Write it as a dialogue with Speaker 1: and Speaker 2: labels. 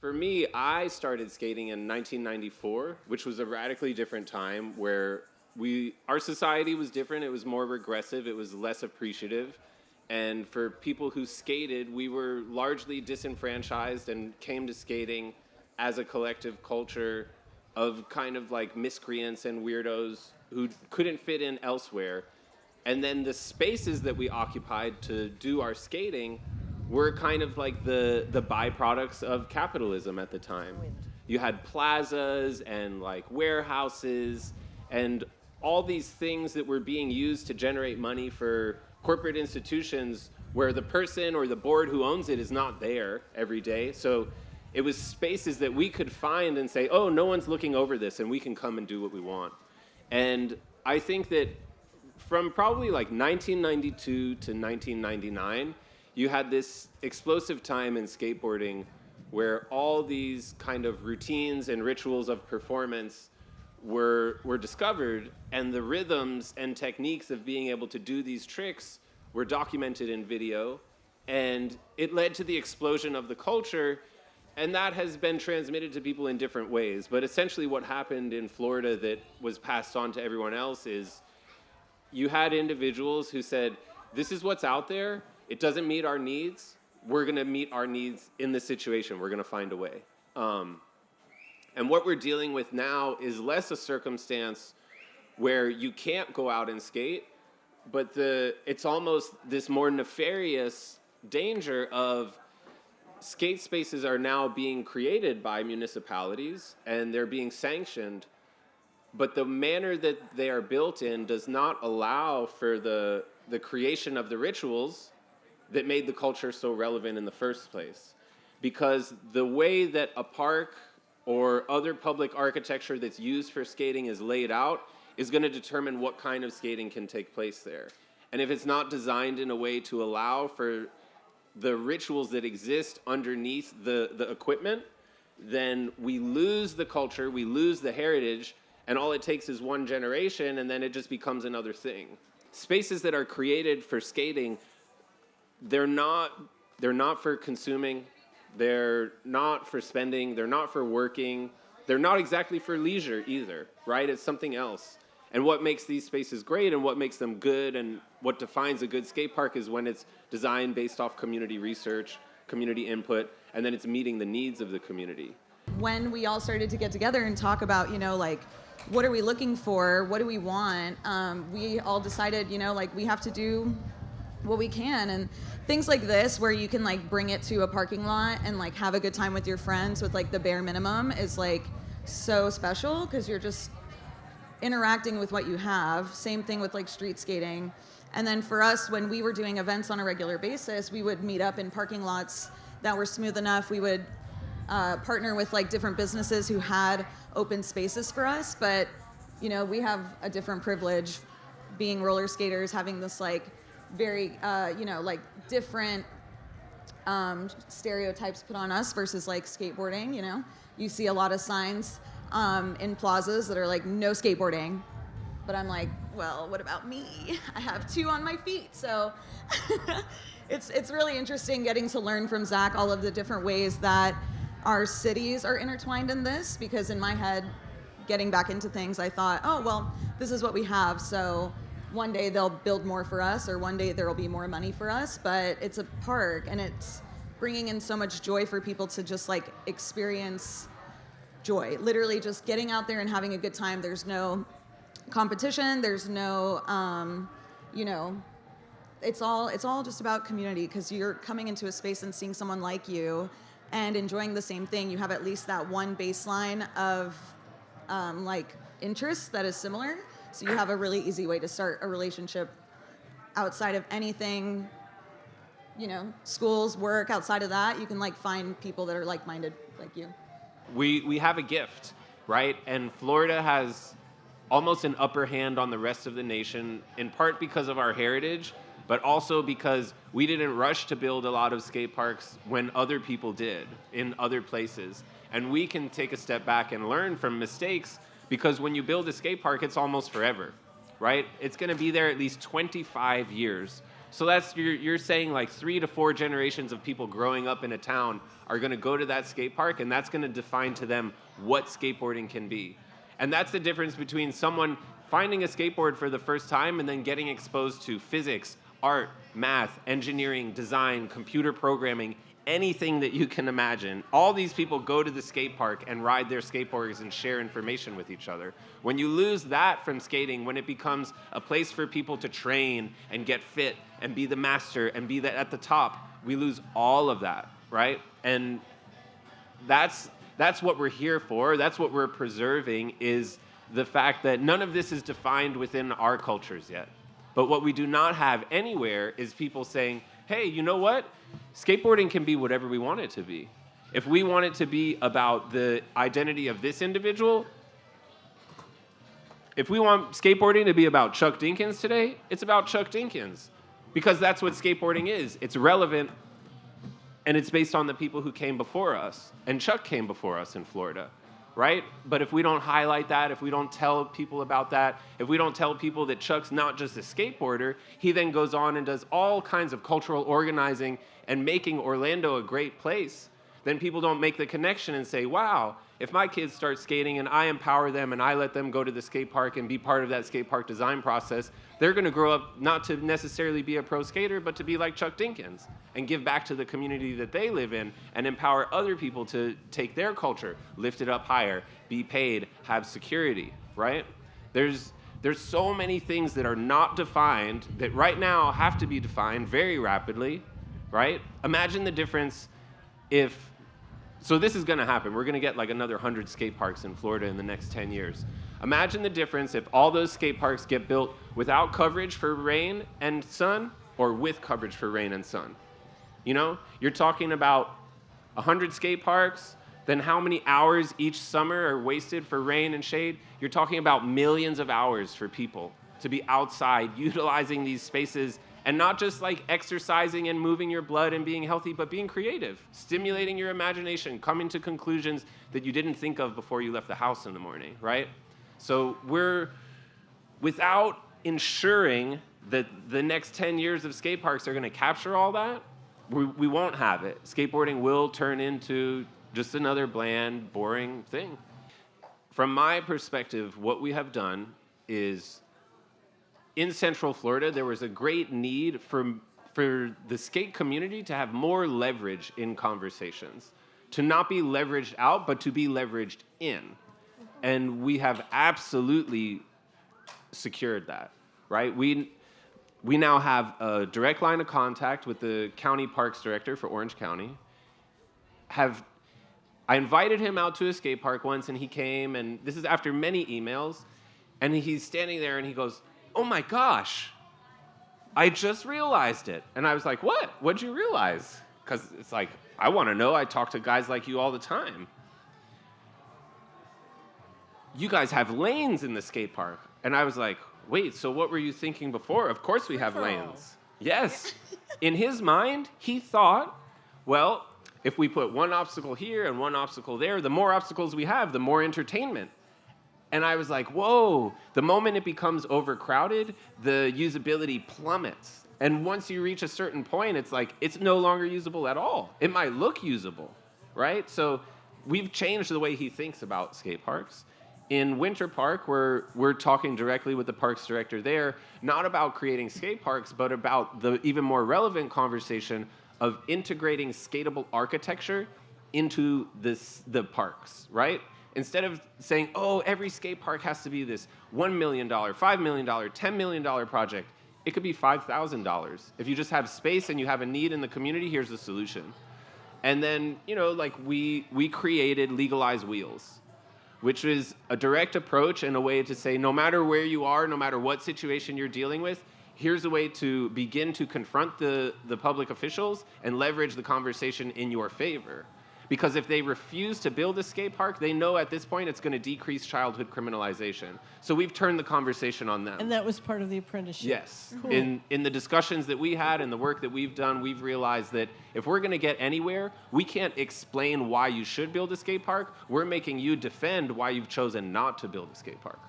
Speaker 1: For me, I started skating in 1994, which was a radically different time where our society was different. It was more regressive. It was less appreciative. And for people who skated, we were largely disenfranchised and came to skating as a collective culture of kind of like miscreants and weirdos who couldn't fit in elsewhere. And then the spaces that we occupied to do our skating were kind of like the byproducts of capitalism at the time. You had plazas and like warehouses and all these things that were being used to generate money for corporate institutions where the person or the board who owns it is not there every day. So it was spaces that we could find and say, oh, no one's looking over this and we can come and do what we want. And I think that from probably like 1992 to 1999, you had this explosive time in skateboarding where all these kind of routines and rituals of performance were discovered, and the rhythms and techniques of being able to do these tricks were documented in video, and it led to the explosion of the culture, and that has been transmitted to people in different ways. But essentially what happened in Florida that was passed on to everyone else is you had individuals who said, this is what's out there, it doesn't meet our needs, we're gonna meet our needs in this situation, we're gonna find a way. And what we're dealing with now is less a circumstance where you can't go out and skate, but it's almost this more nefarious danger of skate spaces are now being created by municipalities and they're being sanctioned, but the manner that they are built in does not allow for the creation of the rituals that made the culture so relevant in the first place. Because the way that a park or other public architecture that's used for skating is laid out is going to determine what kind of skating can take place there. And if it's not designed in a way to allow for the rituals that exist underneath the equipment, then we lose the culture, we lose the heritage, and all it takes is one generation, and then it just becomes another thing. Spaces that are created for skating, they're not for consuming, they're not for spending, they're not for working, they're not exactly for leisure either, right? It's something else. And what makes these spaces great and what makes them good and what defines a good skate park is when it's designed based off community research, community input, and then it's meeting the needs of the community.
Speaker 2: When we all started to get together and talk about, like, what are we looking for? What do we want? We all decided, like, we have to do what we can. And things like this, where you can, like, bring it to a parking lot and, like, have a good time with your friends with, like, the bare minimum is, like, so special because you're just interacting with what you have. Same thing with, like, street skating. And then for us, when we were doing events on a regular basis, we would meet up in parking lots that were smooth enough. We would partner with like different businesses who had open spaces for us, but we have a different privilege being roller skaters, having this like very like different stereotypes put on us versus like skateboarding. You see a lot of signs in plazas that are like no skateboarding, but I'm like, well, what about me? I have 2 on my feet. So it's really interesting getting to learn from Zack all of the different ways that our cities are intertwined in this, because in my head, getting back into things, I thought, oh, well, this is what we have, so one day they'll build more for us, or one day there will be more money for us, but it's a park, and it's bringing in so much joy for people to just, like, experience joy. Literally just getting out there and having a good time. There's no competition, there's no, it's all just about community, because you're coming into a space and seeing someone like you and enjoying the same thing. You have at least that one baseline of like interests that is similar. So you have a really easy way to start a relationship outside of anything, schools, work. Outside of that, you can like find people that are like-minded like you.
Speaker 1: We have a gift, right? And Florida has almost an upper hand on the rest of the nation, in part because of our heritage, but also because we didn't rush to build a lot of skate parks when other people did in other places. And we can take a step back and learn from mistakes, because when you build a skate park, it's almost forever, right? It's gonna be there at least 25 years. So that's, you're saying like 3 to 4 generations of people growing up in a town are going to go to that skate park, and that's going to define to them what skateboarding can be. And that's the difference between someone finding a skateboard for the first time and then getting exposed to physics, art, math, engineering, design, computer programming, anything that you can imagine. All these people go to the skate park and ride their skateboards and share information with each other. When you lose that from skating, when it becomes a place for people to train and get fit and be the master and be at the top, we lose all of that, right? And that's what we're here for. That's what we're preserving, is the fact that none of this is defined within our cultures yet. But what we do not have anywhere is people saying, hey, you know what? Skateboarding can be whatever we want it to be. If we want it to be about the identity of this individual, if we want skateboarding to be about Chuck Dinkins today, it's about Chuck Dinkins. Because that's what skateboarding is. It's relevant, and it's based on the people who came before us. And Chuck came before us in Florida, right? But if we don't highlight that, if we don't tell people about that, if we don't tell people that Chuck's not just a skateboarder, he then goes on and does all kinds of cultural organizing and making Orlando a great place, then people don't make the connection and say, wow, if my kids start skating and I empower them and I let them go to the skate park and be part of that skate park design process, they're going to grow up not to necessarily be a pro skater, but to be like Chuck Dinkins and give back to the community that they live in and empower other people to take their culture, lift it up higher, be paid, have security, right? There's so many things that are not defined that right now have to be defined very rapidly, right? Imagine the difference if, so this is going to happen. We're going to get like another 100 skate parks in Florida in the next 10 years. Imagine the difference if all those skate parks get built without coverage for rain and sun or with coverage for rain and sun. You know, you're talking about 100 skate parks, then how many hours each summer are wasted for rain and shade? You're talking about millions of hours for people to be outside utilizing these spaces, and not just like exercising and moving your blood and being healthy, but being creative, stimulating your imagination, coming to conclusions that you didn't think of before you left the house in the morning, right? So without ensuring that the next 10 years of skate parks are gonna capture all that, we won't have it. Skateboarding will turn into just another bland, boring thing. From my perspective, what we have done is, in Central Florida, there was a great need for the skate community to have more leverage in conversations, to not be leveraged out, but to be leveraged in. And we have absolutely secured that, right? We now have a direct line of contact with the county parks director for Orange County. I invited him out to a skate park once, and he came, and this is after many emails, and he's standing there, and he goes, oh my gosh, I just realized it. And I was like, what? What'd you realize? Because it's like, I want to know. I talk to guys like you all the time. You guys have lanes in the skate park. And I was like, wait, so what were you thinking before? Of course we have lanes. Yes. In his mind, he thought, well, if we put one obstacle here and one obstacle there, the more obstacles we have, the more entertainment. And I was like, whoa, the moment it becomes overcrowded, the usability plummets. And once you reach a certain point, it's like, it's no longer usable at all. It might look usable, right? So we've changed the way he thinks about skate parks. In Winter Park, we're talking directly with the parks director there, not about creating skate parks, but about the even more relevant conversation of integrating skatable architecture into the parks, right? Instead of saying, oh, every skate park has to be this $1 million, $5 million, $10 million project, it could be $5,000. If you just have space and you have a need in the community, here's the solution. And then, you know, like we created Legalized Wheels, which is a direct approach and a way to say, no matter where you are, no matter what situation you're dealing with, here's a way to begin to confront the public officials and leverage the conversation in your favor. Because if they refuse to build a skate park, they know at this point it's going to decrease childhood criminalization. So we've turned the conversation on them.
Speaker 3: And that was part of the apprenticeship.
Speaker 1: Yes.
Speaker 3: Cool.
Speaker 1: In the discussions that we had and the work that we've done, we've realized that if we're going to get anywhere, we can't explain why you should build a skate park. We're making you defend why you've chosen not to build a skate park.